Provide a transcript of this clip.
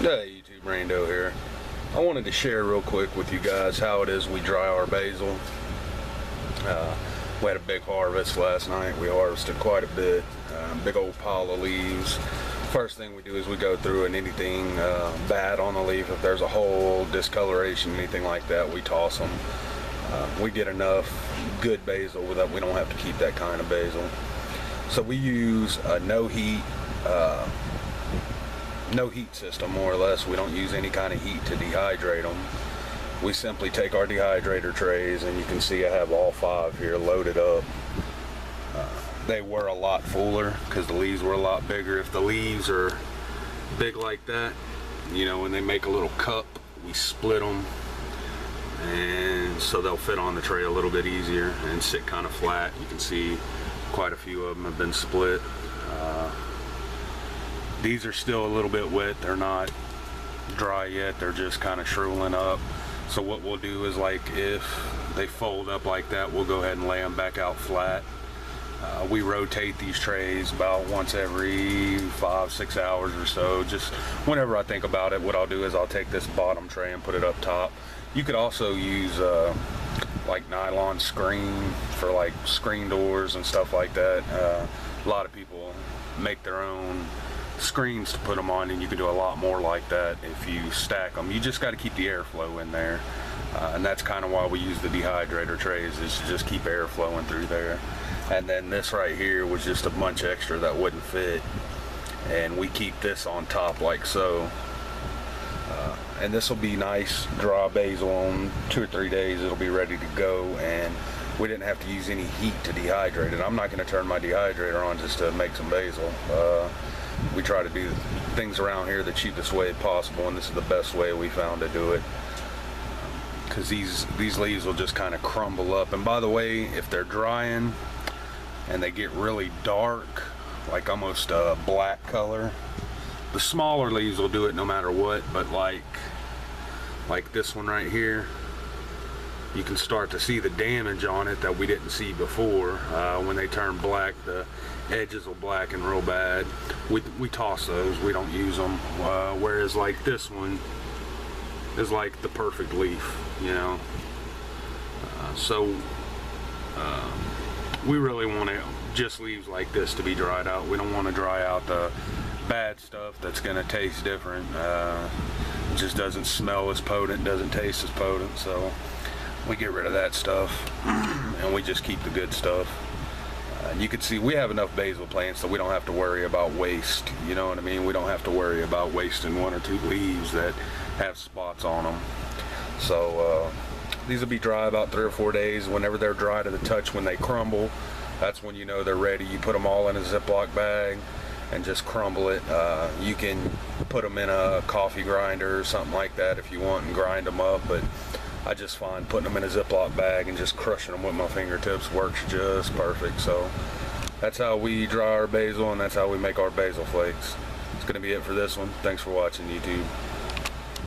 Hey YouTube, Rando here. I wanted to share real quick with you guys how it is we dry our basil. We had a big harvest last night. We harvested quite a bit, big old pile of leaves. First thing we do is we go through and anything bad on the leaf, if there's a hole, discoloration, anything like that, we toss them. We get enough good basil that we don't have to keep that kind of basil. So we use a no heat system, more or less. We don't use any kind of heat to dehydrate them. We simply take our dehydrator trays, and you can see I have all 5 here loaded up. They were a lot fuller because the leaves were a lot bigger. If the leaves are big like that, you know, when they make a little cup, we split them, and so they'll fit on the tray a little bit easier and sit kind of flat. You can see quite a few of them have been split. These are still a little bit wet. They're not dry yet. They're just kind of shriveling up. So what we'll do is, like, if they fold up like that, we'll go ahead and lay them back out flat. We rotate these trays about once every 5-6 hours or so. Just whenever I think about it, what I'll do is I'll take this bottom tray and put it up top. You could also use like nylon screen for like screen doors and stuff like that. A lot of people make their own screens to put them on, and you can do a lot more like that if you stack them. You just got to keep the airflow in there, and that's kind of why we use the dehydrator trays, is to just keep air flowing through there. And then this right here was just a bunch extra that wouldn't fit, and we keep this on top like so. And this will be nice dry basil. On 2 or 3 days it'll be ready to go, and we didn't have to use any heat to dehydrate it. I'm not going to turn my dehydrator on just to make some basil. We try to do things around here the cheapest way possible, and this is the best way we found to do it, because these leaves will just kind of crumble up. And by the way, if they're drying and they get really dark, like almost a black color, the smaller leaves will do it no matter what. But like this one right here, you can start to see the damage on it that we didn't see before. When they turn black, the edges will blacken real bad. We toss those, we don't use them. Whereas like this one is like the perfect leaf, you know. We really want just leaves like this to be dried out. We don't want to dry out the bad stuff that's going to taste different. It just doesn't smell as potent, doesn't taste as potent, so we get rid of that stuff and we just keep the good stuff. And you can see we have enough basil plants so we don't have to worry about waste, you know what I mean? We don't have to worry about wasting 1 or 2 leaves that have spots on them. So these will be dry about 3 or 4 days. Whenever they're dry to the touch, when they crumble, that's when you know they're ready. You put them all in a Ziploc bag and just crumble it. You can put them in a coffee grinder or something like that if you want and grind them up, but I just find putting them in a Ziploc bag and just crushing them with my fingertips works just perfect. So that's how we dry our basil, and that's how we make our basil flakes. It's going to be it for this one. Thanks for watching, YouTube.